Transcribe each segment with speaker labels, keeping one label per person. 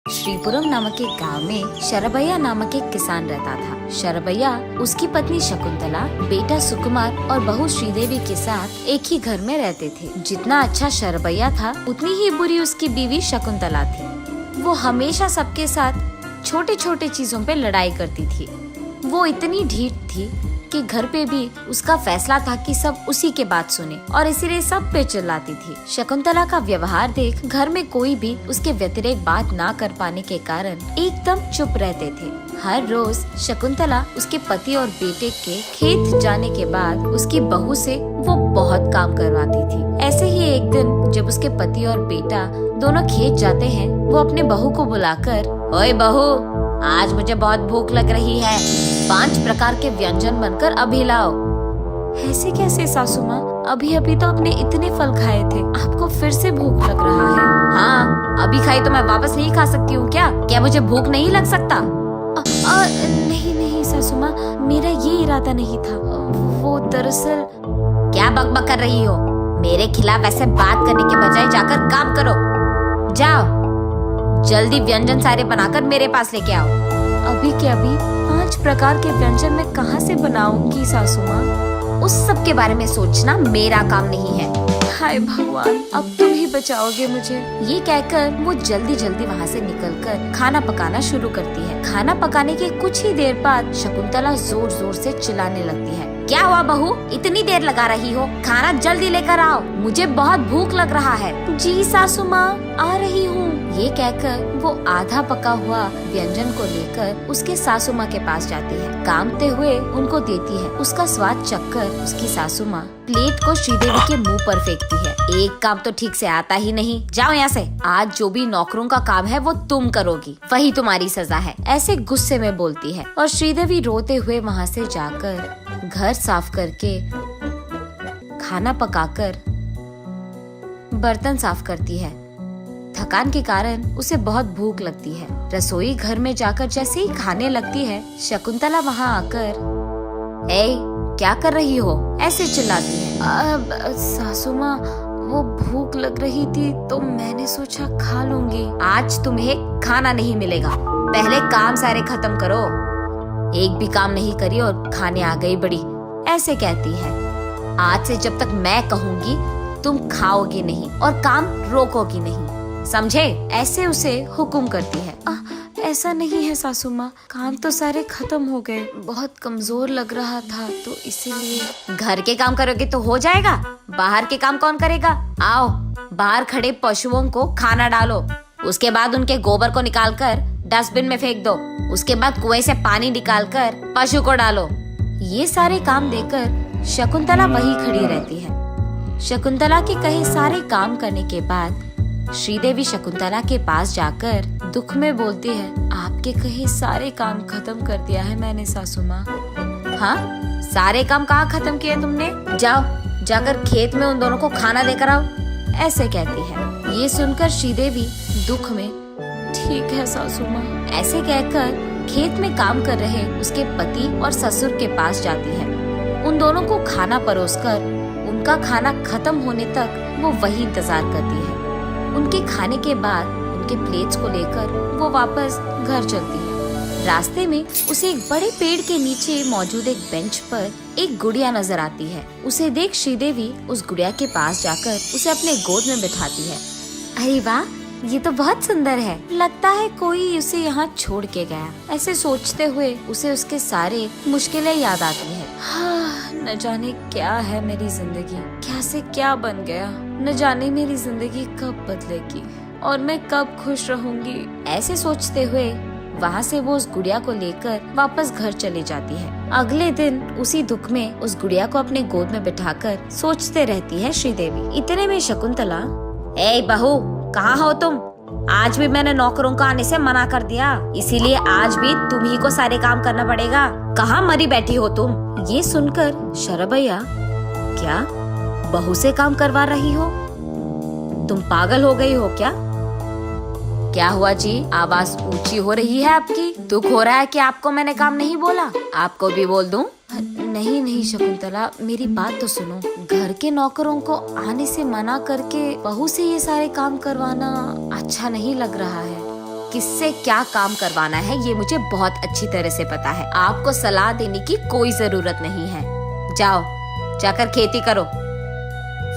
Speaker 1: श्रीपुरम नामक एक गांव में शरभैया नामक एक किसान रहता था। शरभैया, उसकी पत्नी शकुंतला, बेटा सुकुमार और बहू श्रीदेवी के साथ एक ही घर में रहते थे। जितना अच्छा शरभैया था, उतनी ही बुरी उसकी बीवी शकुंतला थी। वो हमेशा सबके साथ छोटे छोटे चीजों पे लड़ाई करती थी। वो इतनी ढीठ थी कि घर पे भी उसका फैसला था कि सब उसी के बात सुने और इसीलिए सब पे चिल्लाती थी। शकुंतला का व्यवहार देख घर में कोई भी उसके व्यतिरेक बात ना कर पाने के कारण एकदम चुप रहते थे। हर रोज शकुंतला उसके पति और बेटे के खेत जाने के बाद उसकी बहू से वो बहुत काम करवाती थी। ऐसे ही एक दिन जब उसके पति और बेटा दोनों खेत जाते हैं, वो अपने बहू को बुलाकर, ओए बहू, आज मुझे बहुत भूख लग रही है, 5 प्रकार के व्यंजन बनकर अभी लाओ। ऐसे कैसे सासू माँ, अभी अभी तो आपने इतने फल खाए थे, आपको फिर से भूख लग रहा है? हाँ, अभी खाई तो मैं वापस नहीं खा सकती हूँ क्या? क्या मुझे भूख नहीं लग सकता? नहीं नहीं सासू माँ, मेरा ये इरादा नहीं था। वो दरअसल। क्या बकबक कर रही हो? मेरे खिलाफ ऐसे बात करने के बजाय जाकर काम करो। जाओ, जल्दी व्यंजन सारे बनाकर मेरे पास लेके आओ। अभी के अभी 5 प्रकार के व्यंजन मैं कहाँ से बनाऊंगी सासू माँ? उस सब के बारे में सोचना मेरा काम नहीं है। हाय भगवान, अब तुम ही बचाओगे मुझे। ये कहकर वो जल्दी जल्दी वहाँ से निकलकर खाना पकाना शुरू करती है। खाना पकाने के कुछ ही देर बाद शकुंतला जोर जोर से चिल्लाने लगती है। क्या हुआ बहू, इतनी देर लगा रही हो? खाना जल्दी लेकर आओ, मुझे बहुत भूख लग रहा है। जी सासू माँ, आ रही हूँ। ये कहकर वो आधा पका हुआ व्यंजन को लेकर उसके सासू माँ के पास जाती है। कामते हुए उनको देती है। उसका स्वाद चखकर उसकी सासू माँ प्लेट को श्रीदेवी के मुंह पर फेंकती है। एक काम तो ठीक से आता ही नहीं, जाओ यहाँ से। आज जो भी नौकरों का काम है वो तुम करोगी, वही तुम्हारी सजा है। ऐसे गुस्से में बोलती है और श्रीदेवी रोते हुए वहाँ से जाकर घर साफ करके, खाना पकाकर, बर्तन साफ करती है। थकान के कारण उसे बहुत भूख लगती है। रसोई घर में जाकर जैसे ही खाने लगती है, शकुंतला वहाँ आकर, ए, क्या कर रही हो? ऐसे चिल्लाती है। सासू माँ, वो भूख लग रही थी तो मैंने सोचा खा लूंगी। आज तुम्हें खाना नहीं मिलेगा, पहले काम सारे खत्म करो। एक भी काम नहीं करी और खाने आ गई बड़ी, ऐसे कहती है। आज से जब तक मैं कहूँगी तुम खाओगे नहीं और काम रोकोगी नहीं, समझे? ऐसे उसे हुक्म करती है। ऐसा नहीं है सासू माँ, काम तो सारे खत्म हो गए, बहुत कमजोर लग रहा था तो इसीलिए। घर के काम करोगे तो हो जाएगा, बाहर के काम कौन करेगा? आओ, बाहर खड़े पशुओं को खाना डालो, उसके बाद उनके गोबर को निकालकर डस्टबिन में फेंक दो, उसके बाद कुएं से पानी निकालकर पशु को डालो। ये सारे काम देकर शकुंतला वही खड़ी रहती है। शकुंतला के कहे सारे काम करने के बाद श्रीदेवी शकुंतला के पास जाकर दुख में बोलती है, आपके कहे सारे काम खत्म कर दिया है मैंने सासू माँ। हाँ, सारे काम कहाँ खत्म किए तुमने? जाओ, जाकर खेत में उन दोनों को खाना देकर आओ, ऐसे कहती है। ये सुनकर श्रीदेवी दुख में, ठीक है सासू माँ, ऐसे कहकर खेत में काम कर रहे उसके पति और ससुर के पास जाती है। उन दोनों को खाना परोसकर उनका खाना खत्म होने तक वो वही इंतजार करती है। उनके खाने के बाद उनके प्लेट्स को लेकर वो वापस घर चलती है। रास्ते में उसे एक बड़े पेड़ के नीचे मौजूद एक बेंच पर एक गुड़िया नजर आती है। उसे देख श्रीदेवी उस गुड़िया के पास जाकर उसे अपने गोद में बिठाती है। अरे वाह, ये तो बहुत सुंदर है, लगता है कोई उसे यहाँ छोड़ के गया। ऐसे सोचते हुए उसे उसके सारे मुश्किलें याद आती है। हाँ, न जाने क्या है मेरी जिंदगी, क्या से क्या बन गया, न जाने मेरी जिंदगी कब बदलेगी और मैं कब खुश रहूंगी। ऐसे सोचते हुए वहाँ से वो उस गुड़िया को लेकर वापस घर चली जाती है। अगले दिन उसी दुख में उस गुड़िया को अपने गोद में बिठाकर सोचते रहती है श्रीदेवी। इतने में शकुंतला, ए बहू, कहाँ हो तुम? आज भी मैंने नौकरों को आने से मना कर दिया, इसीलिए आज भी तुम ही को सारे काम करना पड़ेगा। कहाँ मरी बैठी हो तुम? ये सुनकर शरभैया, क्या बहू से काम करवा रही हो? तुम पागल हो गई हो क्या? क्या हुआ जी, आवाज ऊंची हो रही है आपकी? दुख हो रहा है कि आपको मैंने काम नहीं बोला? आपको भी बोल दूं? नहीं नहीं शकुंतला, मेरी बात तो सुनो। घर के नौकरों को आने से मना करके बहू से ये सारे काम करवाना अच्छा नहीं लग रहा है। किससे क्या काम करवाना है ये मुझे बहुत अच्छी तरह से पता है। आपको सलाह देने की कोई जरूरत नहीं है। जाओ, जाकर खेती करो,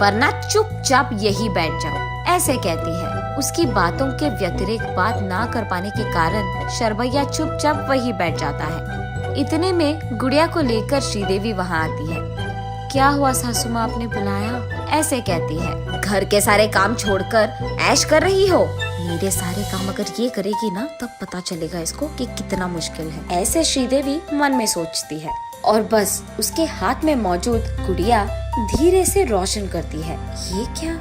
Speaker 1: वरना चुपचाप यही बैठ जाओ, ऐसे कहती है। उसकी बातों के व्यतिरिक्त बात ना कर पाने के कारण शरभैया चुपचाप वही बैठ जाता है। इतने में गुड़िया को लेकर श्रीदेवी वहाँ आती है। क्या हुआ सासू माँ, आपने बुलाया? ऐसे कहती है। घर के सारे काम छोड़कर ऐश कर रही हो? मेरे सारे काम अगर ये करेगी ना तब पता चलेगा इसको कि कितना मुश्किल है, ऐसे श्रीदेवी मन में सोचती है। और बस उसके हाथ में मौजूद गुड़िया धीरे से रोशन करती है। ये क्या,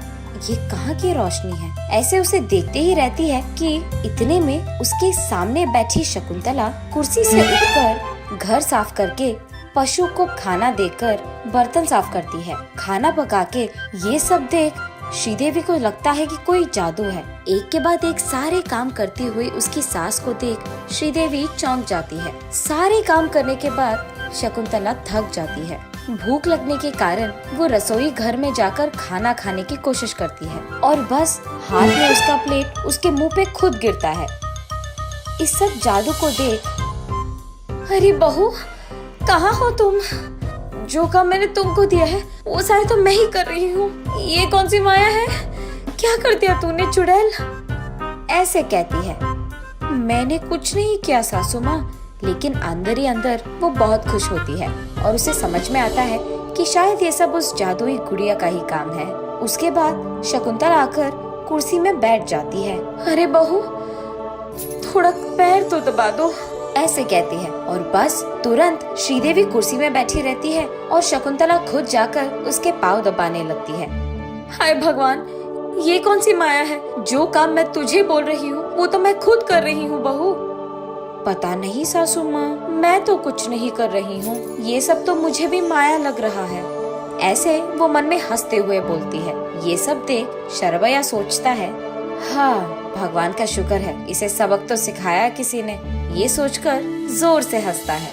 Speaker 1: ये कहाँ की रोशनी है? ऐसे उसे देखते ही रहती है कि इतने में उसके सामने बैठी शकुंतला कुर्सी से उठकर घर साफ करके पशु को खाना देकर बर्तन साफ करती है। खाना पका के ये सब देख श्रीदेवी को लगता है कि कोई जादू है। एक के बाद एक सारे काम करती हुई उसकी सास को देख श्रीदेवी चौंक जाती है। सारे काम करने के बाद शकुंतला थक जाती है। भूख लगने के कारण वो रसोई घर में जाकर खाना खाने की कोशिश करती है और बस हाथ में उसका प्लेट उसके मुंह पे खुद गिरता है। इस सब जादू को देख, अरे बहू, कहाँ हो तुम? जो काम मैंने तुमको दिया है वो सारे तो मैं ही कर रही हूँ। ये कौन सी माया है? क्या कर दिया तूने चुड़ैल? ऐसे कहती है। मैंने कुछ नहीं किया सासू माँ, लेकिन अंदर ही अंदर वो बहुत खुश होती है और उसे समझ में आता है कि शायद ये सब उस जादुई गुड़िया का ही काम है। उसके बाद शकुंतला आकर कुर्सी में बैठ जाती है। अरे बहू, थोड़ा पैर तो दबा दो, ऐसे कहती है। और बस तुरंत श्रीदेवी कुर्सी में बैठी रहती है और शकुंतला खुद जाकर उसके पाँव दबाने लगती है। हाय भगवान, ये कौन सी माया है? जो काम मैं तुझे बोल रही हूँ वो तो मैं खुद कर रही हूँ बहू। पता नहीं सासू माँ, मैं तो कुछ नहीं कर रही हूँ, ये सब तो मुझे भी माया लग रहा है, ऐसे वो मन में हंसते हुए बोलती है। ये सब देख शरभैया सोचता है, हाँ भगवान का शुक्र है, इसे सबक तो सिखाया किसी ने। ये सोचकर जोर से हंसता है।